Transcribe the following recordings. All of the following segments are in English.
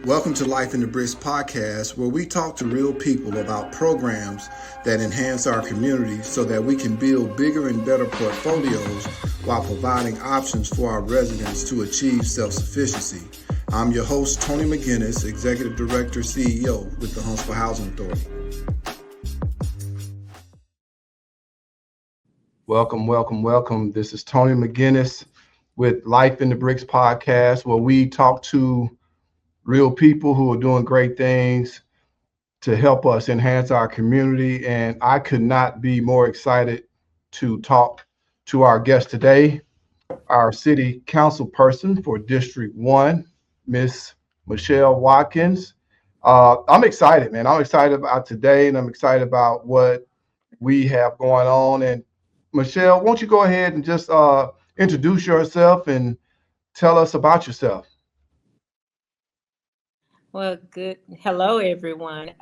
Welcome to Life in the Bricks podcast, where we talk to real people about programs that enhance our community so that we can build bigger and better portfolios while providing options for our residents to achieve self-sufficiency. I'm your host, Tony McGinnis, Executive Director, CEO with the Huntsville Housing Authority. Welcome. This is Tony McGinnis with Life in the Bricks podcast, where we talk to real people who are doing great things to help us enhance our community. And I could not be more excited to talk to our guest today, our city council person for District 1, Miss Michelle Watkins. I'm excited, man. I'm excited about today, and I'm excited about what we have going on. And Michelle, won't you go ahead and just introduce yourself and tell us about yourself? Well, good. Hello, everyone.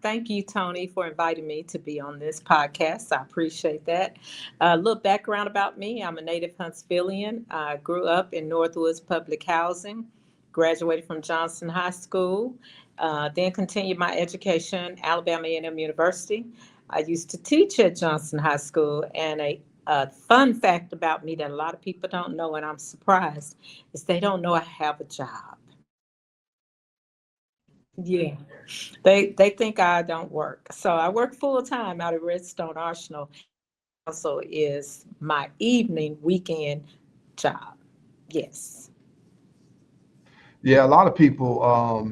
Thank you, Tony, for inviting me to be on this podcast. I appreciate that. A little background about me. I'm a native Huntsvillian. I grew up in Northwoods Public Housing, graduated from Johnson High School, then continued my education at Alabama A&M University. I used to teach at Johnson High School, and a fun fact about me that a lot of people don't know, and I'm surprised, is they don't know I have a job. Yeah, they think I don't work. So I work full time out of Redstone Arsenal. Also is my evening weekend job. Yes. Yeah, a lot of people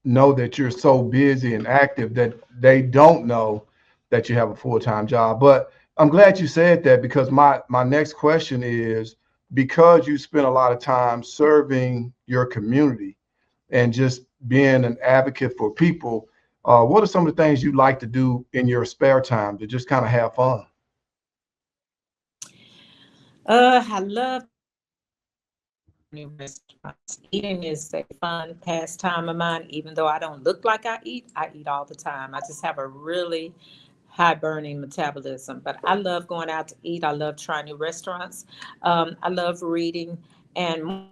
know that you're so busy and active that they don't know that you have a full-time job. But I'm glad you said that, because my next question is, because you spend a lot of time serving your community and just being an advocate for people, what are some of the things you like to do in your spare time to just kind of have fun? I love new restaurants. Eating is a fun pastime of mine. Even though I don't look like I eat all the time. I just have a really high burning metabolism. But I love going out to eat. I love trying new restaurants. I love reading, and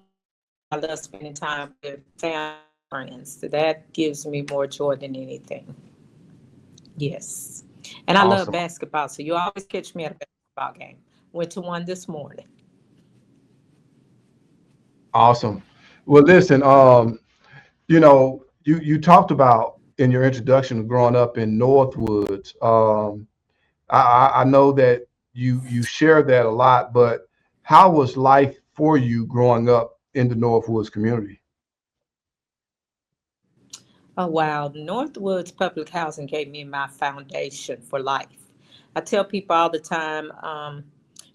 I love spending time with family and friends. So that gives me more joy than anything. Yes. And I love Awesome. basketball. So you always catch me at a basketball game. Went to one this morning. Awesome. Well, listen, you talked about in your introduction growing up in Northwoods. I know that you share that a lot, but how was life for you growing up in the Northwoods community? Oh, wow. Northwoods Public Housing gave me my foundation for life. I tell people all the time,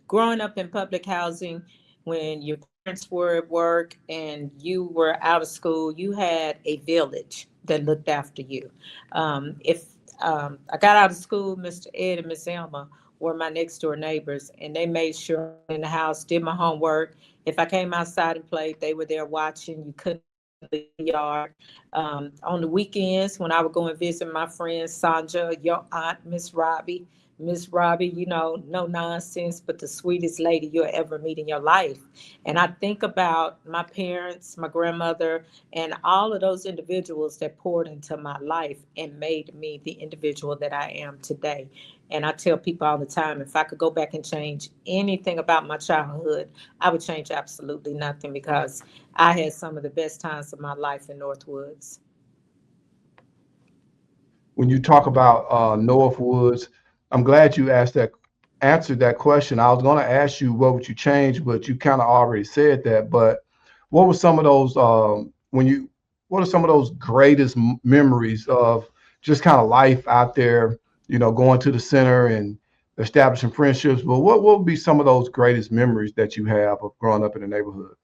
growing up in public housing, when your parents were at work and you were out of school, you had a village that looked after you. If I got out of school, Mr. Ed and Miss Elma were my next door neighbors, and they made sure I was in the house, did my homework. If I came outside and played, they were there watching. You couldn't leave the yard. On the weekends, when I would go and visit my friend Sandra, your aunt, Miss Robbie, no nonsense, but the sweetest lady you'll ever meet in your life. And I think about my parents, my grandmother, and all of those individuals that poured into my life and made me the individual that I am today. And I tell people all the time, if I could go back and change anything about my childhood, I would change absolutely nothing, because I had some of the best times of my life in Northwoods. When you talk about Northwoods, I'm glad you answered that question. I was going to ask you what would you change, but you kind of already said that. But what were some of those what are some of those greatest memories of just kind of life out there, going to the center and establishing friendships? But what would be some of those greatest memories that you have of growing up in the neighborhood?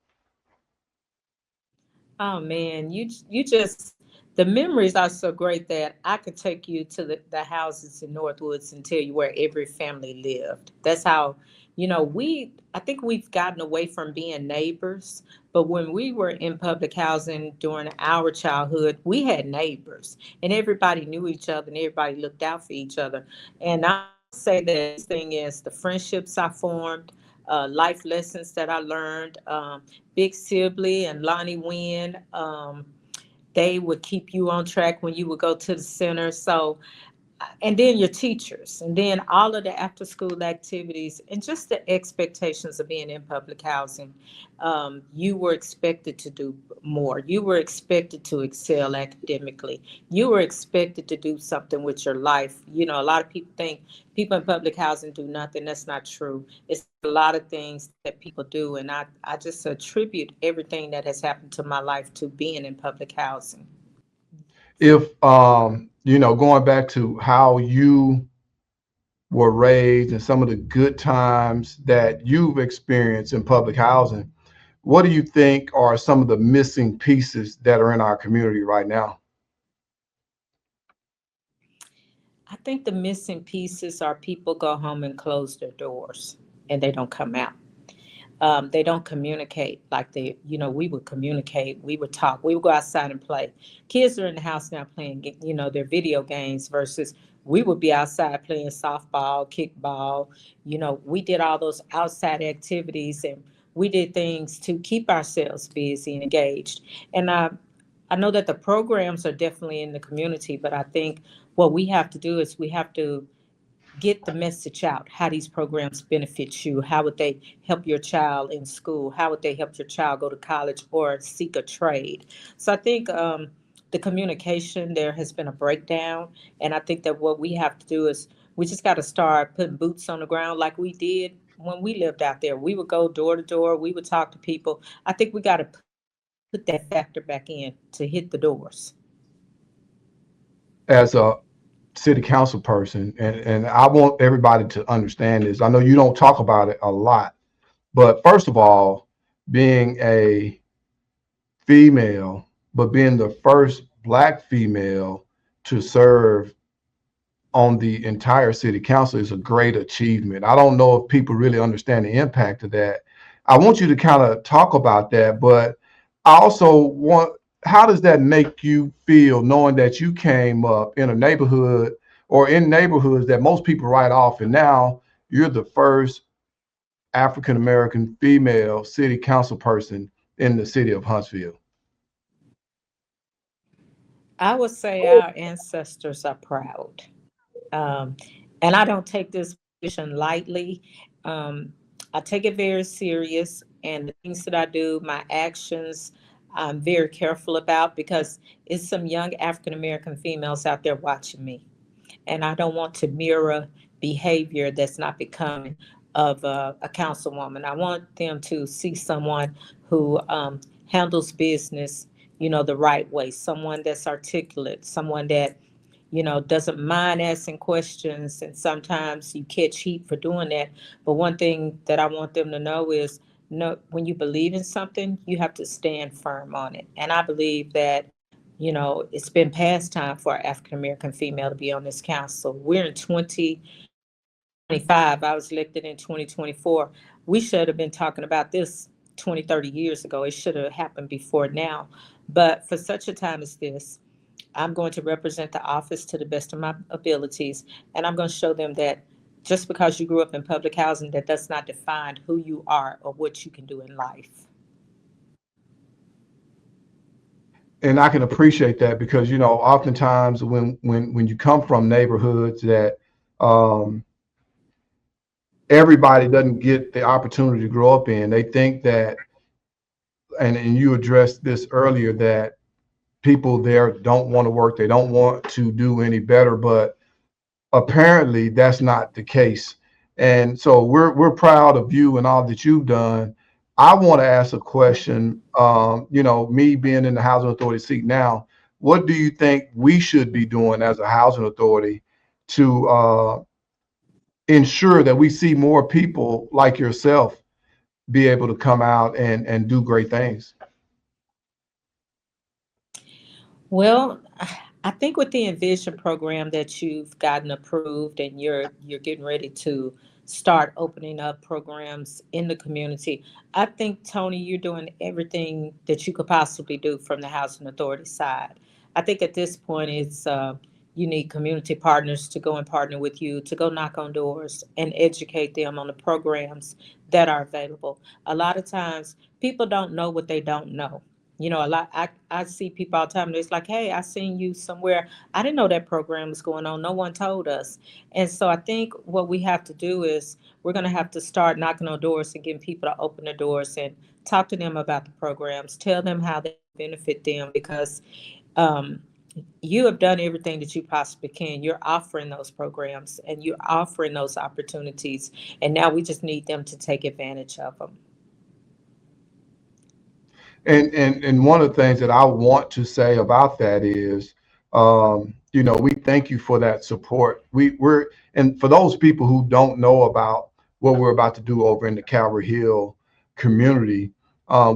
Oh man, you just the memories are so great that I could take you to the houses in Northwoods and tell you where every family lived. That's how, I think we've gotten away from being neighbors, but when we were in public housing during our childhood, we had neighbors and everybody knew each other and everybody looked out for each other. And I say that this thing is the friendships I formed, life lessons that I learned. Big Sibley and Lonnie Wynn, They would keep you on track when you would go to the center. So and then your teachers, and then all of the after school activities, and just the expectations of being in public housing. You were expected to do more. You were expected to excel academically. You were expected to do something with your life. You know, a lot of people think people in public housing do nothing. That's not true. It's a lot of things that people do, and I just attribute everything that has happened to my life to being in public housing. If going back to how you were raised and some of the good times that you've experienced in public housing, what do you think are some of the missing pieces that are in our community right now? I think the missing pieces are people go home and close their doors and they don't come out. They don't communicate like we would communicate, we would talk, we would go outside and play. Kids are in the house now playing, their video games versus we would be outside playing softball, kickball. We did all those outside activities and we did things to keep ourselves busy and engaged. And I know that the programs are definitely in the community, but I think what we have to do is we have to get the message out how these programs benefit you. How would they help your child in school? How would they help your child go to college or seek a trade? So I think the communication there has been a breakdown. And I think that what we have to do is we just got to start putting boots on the ground like we did when we lived out there. We would go door to door, we would talk to people. I think we got to put that factor back in to hit the doors. As a city council person, and I want everybody to understand this. I know you don't talk about it a lot, but first of all, being a female, but being the first Black female to serve on the entire city council is a great achievement. I don't know if people really understand the impact of that. I want you to kind of talk about that, but I also want, how does that make you feel knowing that you came up in a neighborhood or in neighborhoods that most people write off, and now you're the first African American female city council person in the city of Huntsville? I would say our ancestors are proud. Um, and I don't take this position lightly. Um, I take it very serious, and the things that I do, my actions, I'm very careful about because it's some young African American females out there watching me, and I don't want to mirror behavior that's not becoming of a councilwoman. I want them to see someone who handles business, the right way, someone that's articulate, someone that doesn't mind asking questions. And sometimes you catch heat for doing that. But one thing that I want them to know is, no, when you believe in something, you have to stand firm on it. And I believe that, it's been past time for an African American female to be on this council. We're in 2025. I was elected in 2024. We should have been talking about this 20, 30 years ago. It should have happened before now. But for such a time as this, I'm going to represent the office to the best of my abilities, and I'm going to show them that just because you grew up in public housing, that does not define who you are or what you can do in life. And I can appreciate that because oftentimes when you come from neighborhoods that um, everybody doesn't get the opportunity to grow up in, they think that, and you addressed this earlier, that people there don't want to work, they don't want to do any better, but apparently that's not the case. And so we're proud of you and all that you've done. I want to ask a question. Me being in the housing authority seat now, what do you think we should be doing as a housing authority to ensure that we see more people like yourself be able to come out and do great things? Well, I think with the Envision program that you've gotten approved and you're getting ready to start opening up programs in the community, I think, Tony, you're doing everything that you could possibly do from the housing authority side. I think at this point it's you need community partners to go and partner with you to go knock on doors and educate them on the programs that are available. A lot of times people don't know what they don't know. A lot, I see people all the time, and it's like, hey, I seen you somewhere. I didn't know that program was going on. No one told us. And so I think what we have to do is we're going to have to start knocking on doors and getting people to open the doors and talk to them about the programs, tell them how they benefit them, because um, you have done everything that you possibly can. You're offering those programs and you're offering those opportunities. And now we just need them to take advantage of them. And one of the things that I want to say about that is, we thank you for that support. And for those people who don't know about what we're about to do over in the Calvary Hill community,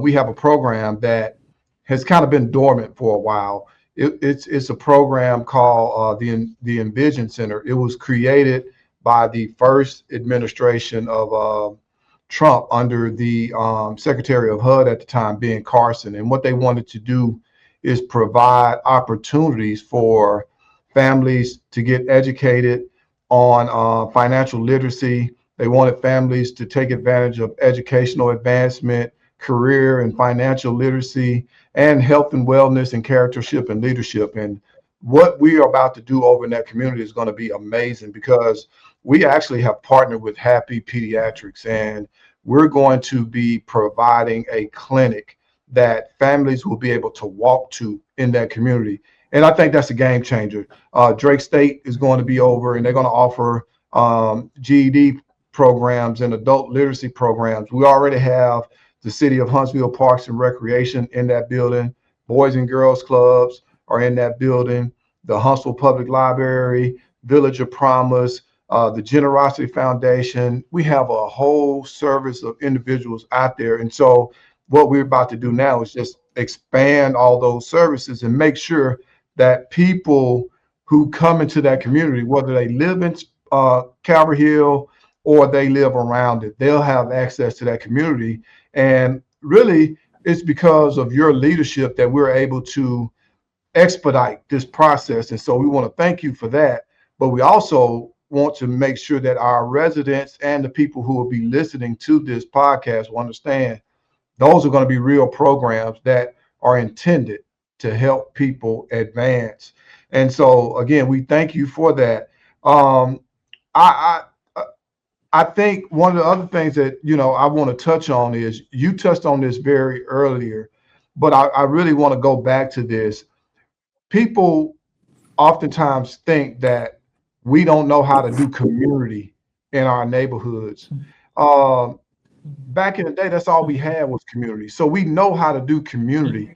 we have a program that has kind of been dormant for a while. It's a program called the Envision Center. It was created by the first administration of Trump under the Secretary of HUD at the time, being Carson. And what they wanted to do is provide opportunities for families to get educated on financial literacy. They wanted families to take advantage of educational advancement, career and financial literacy, and health and wellness and charactership and leadership. And what we are about to do over in that community is going to be amazing, because we actually have partnered with Happy Pediatrics, and we're going to be providing a clinic that families will be able to walk to in that community. And I think that's a game changer. Drake State is going to be over, and they're going to offer GED programs and adult literacy programs. We already have the City of Huntsville Parks and Recreation in that building. Boys and Girls Clubs are in that building. The Huntsville Public Library, Village of Promise, the Generosity Foundation. We have a whole service of individuals out there. And so what we're about to do now is just expand all those services and make sure that people who come into that community, whether they live in Calvary Hill or they live around it, they'll have access to that community. And really, it's because of your leadership that we're able to expedite this process. And so we want to thank you for that. But we also want to make sure that our residents and the people who will be listening to this podcast will understand those are going to be real programs that are intended to help people advance. And so, again, we thank you for that. Um, I, I I think one of the other things that I want to touch on is, you touched on this very earlier, but I really want to go back to this. People oftentimes think that we don't know how to do community in our neighborhoods. Um, Back in the day, that's all we had was community. So we know how to do community.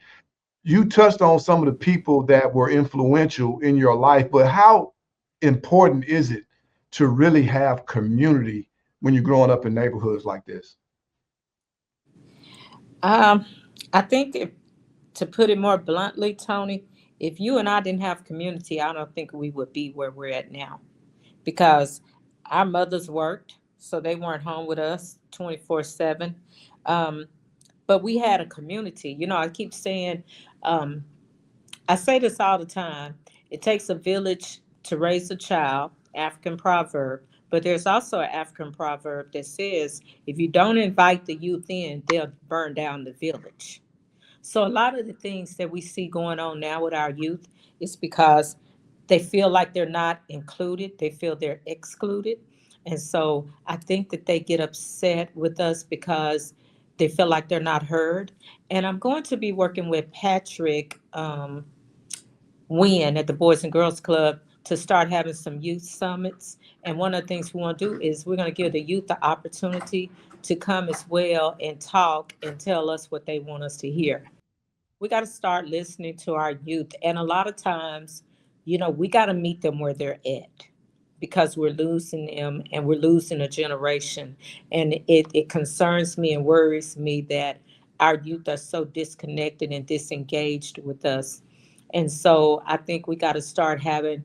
You touched on some of the people that were influential in your life, but how important is it to really have community when you're growing up in neighborhoods like this? Um, I think to put it more bluntly, Tony, if you and I didn't have community, I don't think we would be where we're at now, because our mothers worked, so they weren't home with us 24/7. Um, but we had a community. I keep saying, um, I say this all the time. It takes a village to raise a child, African proverb. But there's also an African proverb that says, if you don't invite the youth in, they'll burn down the village. So a lot of the things that we see going on now with our youth is because they feel like they're not included, they feel they're excluded. And so I think that they get upset with us because they feel like they're not heard. And I'm going to be working with Patrick Wynn at the Boys and Girls Club to start having some youth summits. And one of the things we want to do is we're going to give the youth the opportunity to come as well and talk and tell us what they want us to hear. We got to start listening to our youth. And a lot of times, we got to meet them where they're at, because we're losing them and we're losing a generation. And it concerns me and worries me that our youth are so disconnected and disengaged with us. And so I think we got to start having,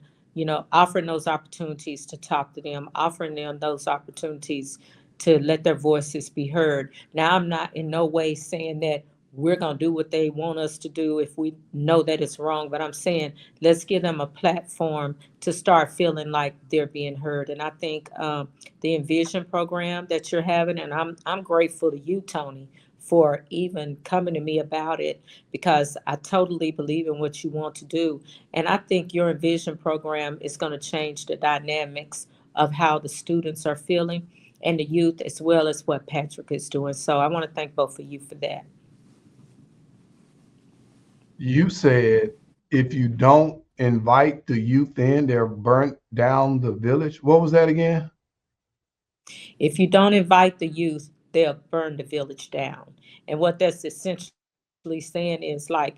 offering those opportunities to talk to them, offering them those opportunities to let their voices be heard. Now, I'm not in no way saying that we're going to do what they want us to do if we know that it's wrong, but I'm saying let's give them a platform to start feeling like they're being heard. And I think the Envision program that you're having, and I'm grateful to you, Tony, for even coming to me about it, because I totally believe in what you want to do. And I think your Envision program is going to change the dynamics of how the students are feeling and the youth, as well as what Patrick is doing. So I want to thank both of you for that. You said if you don't invite the youth in, they're burnt down the village. What was that again? If you don't invite the youth, they'll burn the village down. And what that's essentially saying is like,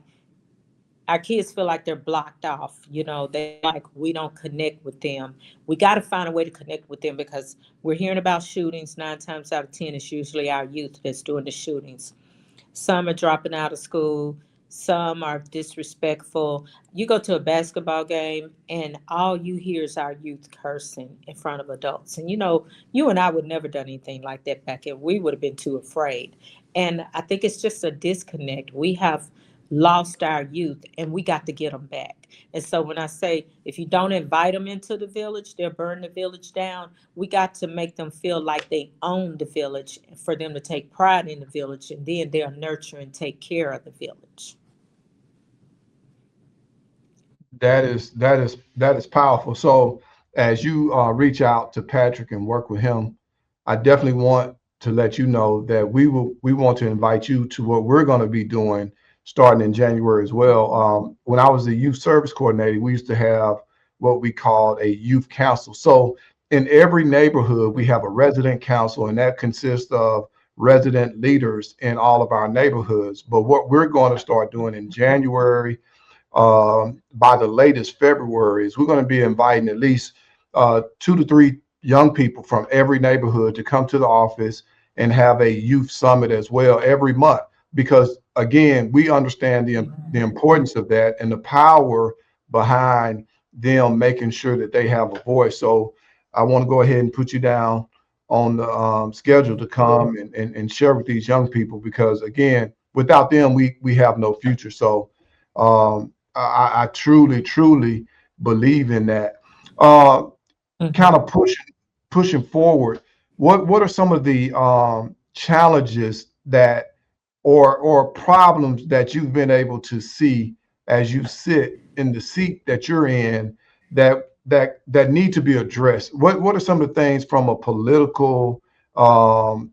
our kids feel like they're blocked off. They feel like we don't connect with them. We got to find a way to connect with them, because we're hearing about shootings. 9 times out of 10, it's usually our youth that's doing the shootings. Some are dropping out of school. Some are disrespectful. You go to a basketball game and all you hear is our youth cursing in front of adults. And you and I would never done anything like that back then. We would have been too afraid. And I think it's just a disconnect. We have lost our youth and we got to get them back. And so when I say if you don't invite them into the village, they'll burn the village down. We got to make them feel like they own the village, for them to take pride in the village, and then they'll nurture and take care of the village. That is powerful. So as you reach out to Patrick and work with him, I definitely want to let you know that we want to invite you to what we're going to be doing starting in January as well. When I was the youth service coordinator, we used to have what we called a youth council. So in every neighborhood, we have a resident council, and that consists of resident leaders in all of our neighborhoods. But what we're going to start doing in January, by the latest February, is we're going to be inviting at least 2 to 3 young people from every neighborhood to come to the office and have a youth summit as well every month. Because again, we understand the importance of that and the power behind them making sure that they have a voice. So I want to go ahead and put you down on the schedule to come and share with these young people, because again, without them, we have no future. So I truly believe in that. Kind Mhm. of pushing forward. What are some of the challenges that or problems that you've been able to see as you sit in the seat that you're in that need to be addressed? What are some of the things from a political um,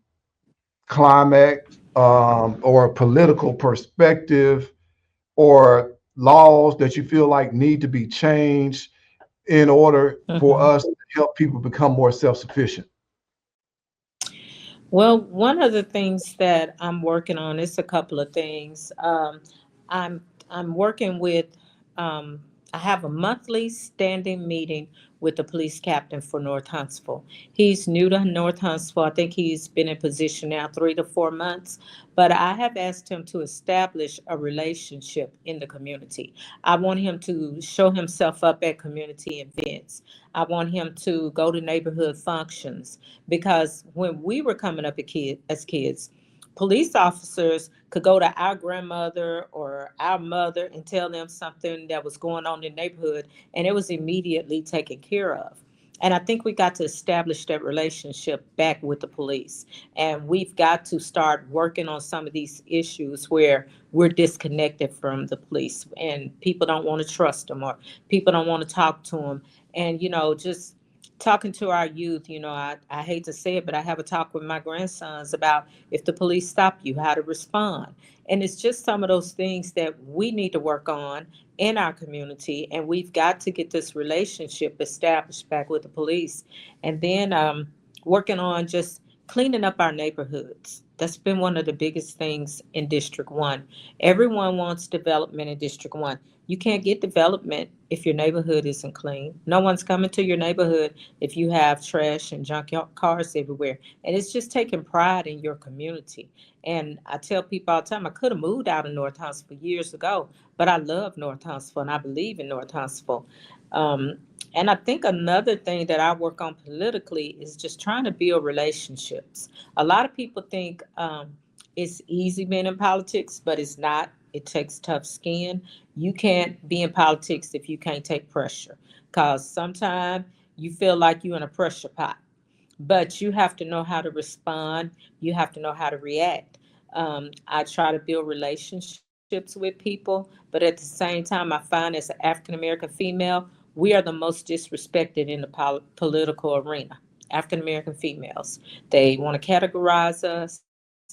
climate or a political perspective, or laws that you feel like need to be changed in order for Mhm. us to help people become more self-sufficient? Well, one of the things that I'm working on is a couple of things. I'm I'm working with. Um, I have a monthly standing meeting with the police captain for North Huntsville. He's new to North Huntsville. I think he's been in position now 3 to 4 months, but I have asked him to establish a relationship in the community. I want him to show himself up at community events. I want him to go to neighborhood functions, because when we were coming up as kids, police officers could go to our grandmother or our mother and tell them something that was going on in the neighborhood, and it was immediately taken care of. And I think we got to establish that relationship back with the police. And we've got to start working on some of these issues where we're disconnected from the police and people don't want to trust them, or people don't want to talk to them. And, just talking to our youth, I hate to say it, but I have a talk with my grandsons about, if the police stop you, how to respond. And it's just some of those things that we need to work on in our community. And we've got to get this relationship established back with the police. And then working on just cleaning up our neighborhoods. That's been one of the biggest things in District 1. Everyone wants development in District 1. You can't get development if your neighborhood isn't clean. No one's coming to your neighborhood if you have trash and junk cars everywhere. And it's just taking pride in your community. And I tell people all the time, I could have moved out of North Huntsville years ago, but I love North Huntsville and I believe in North Huntsville. Um, and I think another thing that I work on politically is just trying to build relationships. A lot of people think it's easy being in politics, but it's not. It takes tough skin. You can't be in politics if you can't take pressure, because sometimes you feel like you're in a pressure pot, but you have to know how to respond. You have to know how to react. I try to build relationships with people, but at the same time, I find as an African American female, we are the most disrespected in the political arena. African American females, they want to categorize us,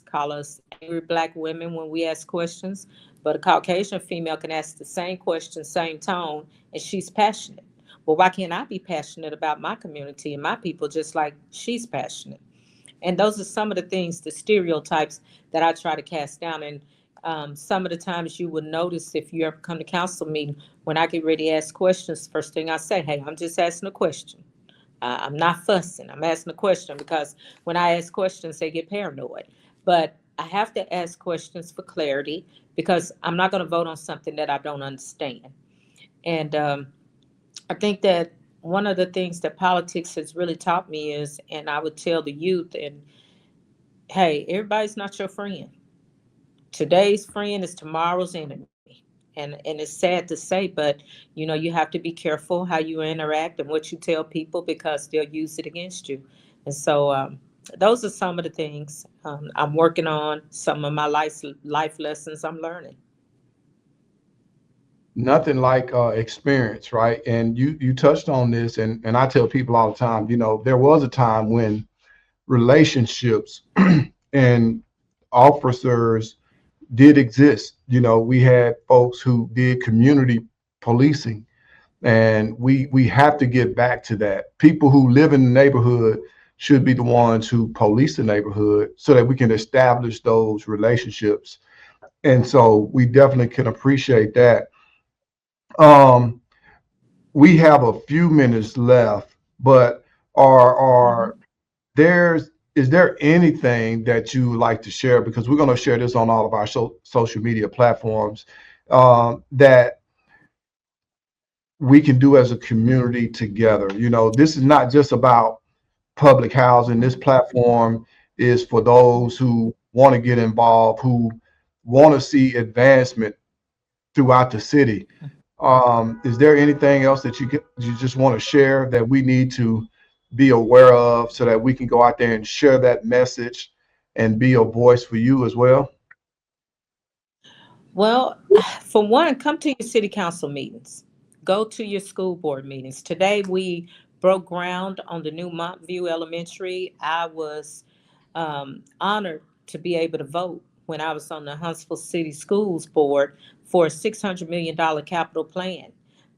call us angry black women when we ask questions, but a Caucasian female can ask the same question, same tone, and she's passionate. Well, why can't I be passionate about my community and my people just like she's passionate? And those are some of the things, the stereotypes that I try to cast down. And some of the times you will notice if you ever come to council meeting, when I get ready to ask questions, first thing I say, hey, I'm just asking a question. I'm not fussing. I'm asking a question because when I ask questions, they get paranoid. But I have to ask questions for clarity because I'm not going to vote on something that I don't understand. And I think that one of the things that politics has really taught me is, and I would tell the youth, and hey, everybody's not your friend. Today's friend is tomorrow's enemy. And it's sad to say, but you have to be careful how you interact and what you tell people because they'll use it against you. And so those are some of the things I'm working on, some of my life lessons I'm learning. Nothing like experience, right? And you touched on this, and I tell people all the time, there was a time when relationships and officers did exist. We had folks who did community policing, and we have to get back to that. People who live in the neighborhood should be the ones who police the neighborhood so that we can establish those relationships. And so we definitely can appreciate that. Um, we have a few minutes left, but are Mhm. there's is there anything that you would like to share? Because we're going to share this on all of our social media platforms, that we can do as a community together. This is not just about public housing. This platform is for those who want to get involved, who want to see advancement throughout the city. Is there anything else that you just want to share that we need to be aware of so that we can go out there and share that message and be a voice for you as well? Well, for one, come to your city council meetings. Go to your school board meetings. Today we broke ground on the new Montview Elementary. I was honored to be able to vote when I was on the Huntsville City Schools Board for a $600 million capital plan.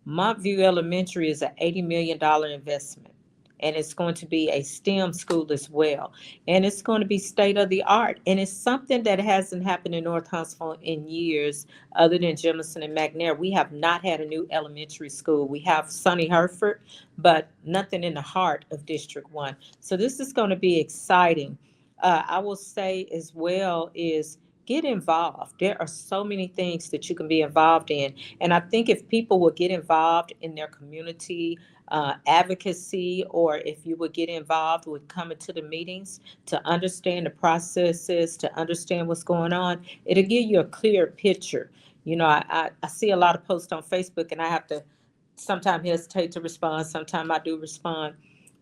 Montview Elementary is an $80 million investment, and it's going to be a STEM school as well. And it's going to be state of the art. And it's something that hasn't happened in North Huntsville in years, other than Jemison and McNair. We have not had a new elementary school. We have Sunny Hereford, but nothing in the heart of District 1. So this is going to be exciting. I will say as well is get involved. There are so many things that you can be involved in. And I think if people will get involved in their community advocacy, or if you would get involved with coming to the meetings to understand the processes, to understand what's going on, it'll give you a clear picture. I see a lot of posts on Facebook, and I have to sometimes hesitate to respond. Sometimes I do respond.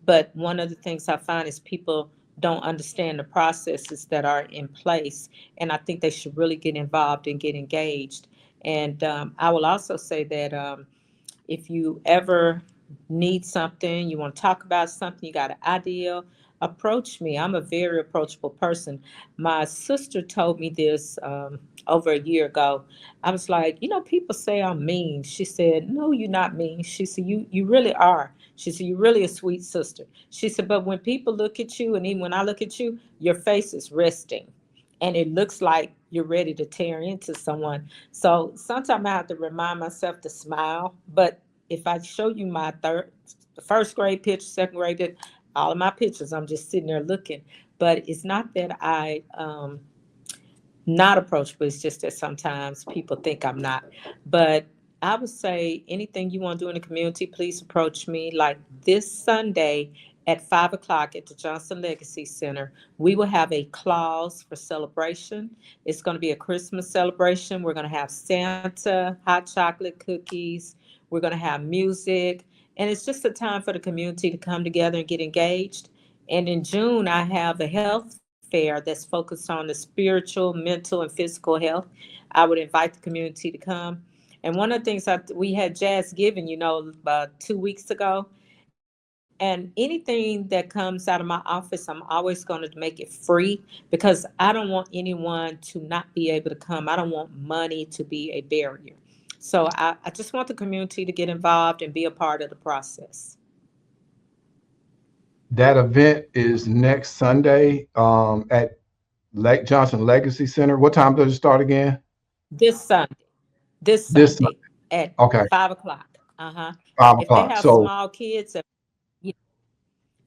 But one of the things I find is people don't understand the processes that are in place. And I think they should really get involved and get engaged. And I will also say that if you ever need something, you want to talk about something, you got an idea, approach me. I'm a very approachable person. My sister told me this over a year ago. I was like, people say I'm mean. She said, no, you're not mean. She said, you really are. She said, you're really a sweet sister. She said, but when people look at you, and even when I look at you, your face is resting. And it looks like you're ready to tear into someone. So sometimes I have to remind myself to smile. But if I show you my first grade picture, second grade, all of my pictures, I'm just sitting there looking. But it's not that I not approachable. It's just that sometimes people think I'm not. But I would say anything you want to do in the community, please approach me. Like this Sunday at 5 o'clock at the Johnson Legacy Center, we will have a clause for celebration. It's going to be a Christmas celebration. We're going to have Santa, hot chocolate, cookies. We're going to have music. And it's just a time for the community to come together and get engaged. And in June, I have a health fair. fair that's focused on the spiritual, mental, and physical health. I would invite the community to come. And one of the things we had Jazz Giving, about 2 weeks ago. And anything that comes out of my office, I'm always going to make it free because I don't want anyone to not be able to come. I don't want money to be a barrier. So I just want the community to get involved and be a part of the process. That event is next Sunday at Lake Johnson Legacy Center. What time does it start again? This Sunday. This This Sunday at Okay, 5 o'clock. Uh-huh. 5 If they o'clock. have So small kids,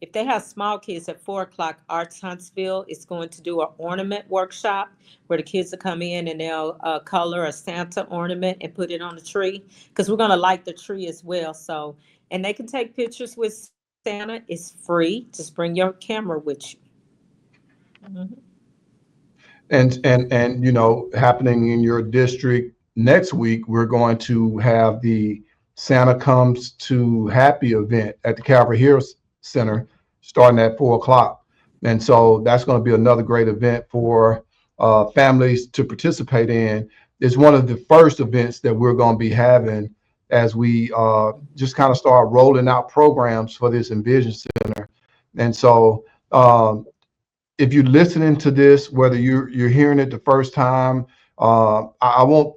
if they have small kids at 4 o'clock, Arts Huntsville is going to do an ornament workshop where the kids will come in and they'll color a Santa ornament and put it on the tree because we're going to light the tree as well. So, and they can take pictures with Santa. It's free. Just bring your camera with you. Mhm. and happening in your district next week, we're going to have the Santa Comes to Happy event at the Calvary Hills Center starting at 4 o'clock. And so that's going to be another great event for families to participate in. It's one of the first events that we're going to be having as we just kind of start rolling out programs for this Envision Center. And so if you're listening to this, whether you're hearing it the first time, I want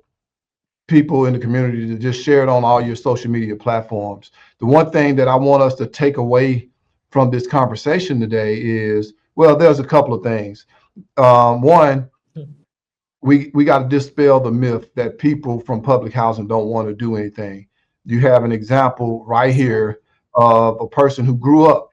people in the community to just share it on all your social media platforms. The one thing that I want us to take away from this conversation today is, well, there's a couple of things. One, we got to dispel the myth that people from public housing don't want to do anything. You have an example right here of a person who grew up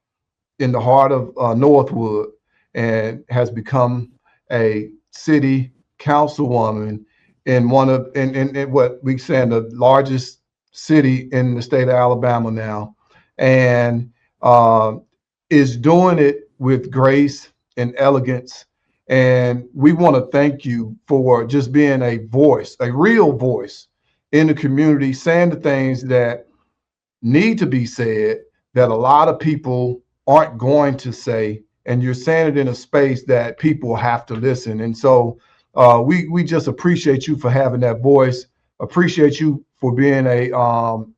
in the heart of Northwood and has become a city councilwoman in what we say in the largest city in the state of Alabama now, and is doing it with grace and elegance. And we want to thank you for just being a voice, a real voice in the community, saying the things that need to be said that a lot of people aren't going to say, and you're saying it in a space that people have to listen. And so we just appreciate you for having that voice, appreciate you for being a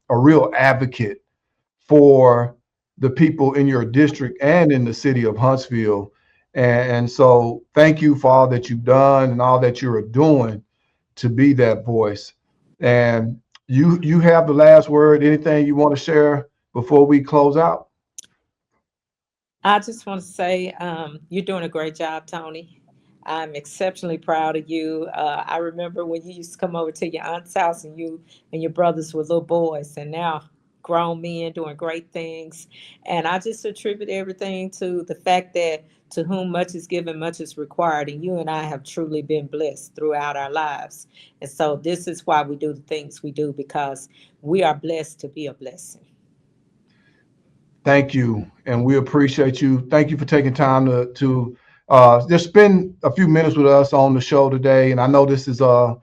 real advocate for the people in your district and in the city of Huntsville. And so thank you for all that you've done and all that you're doing to be that voice. And you have the last word. Anything you want to share before we close out? I just want to say you're doing a great job, Tony. I'm exceptionally proud of you. I remember when you used to come over to your aunt's house and you and your brothers were little boys, and now grown men doing great things. And I just attribute everything to the fact that to whom much is given, much is required. And you and I have truly been blessed throughout our lives. And so this is why we do the things we do, because we are blessed to be a blessing. Thank you, and we appreciate you. Thank you for taking time to just spend a few minutes with us on the show today. And I know this is a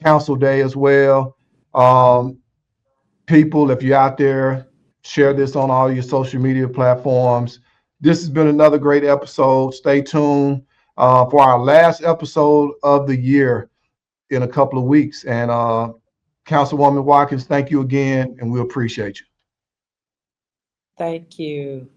council day as well. People, if you're out there, share this on all your social media platforms. This has been another great episode. Stay tuned for our last episode of the year in a couple of weeks. And Councilwoman Watkins, thank you again, and we appreciate you. Thank you.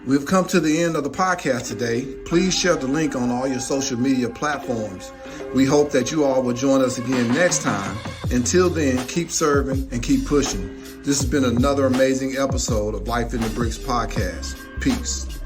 We've come to the end of the podcast today. Please share the link on all your social media platforms. We hope that you all will join us again next time. Until then, keep serving and keep pushing. This has been another amazing episode of Life in the Bricks podcast. Peace.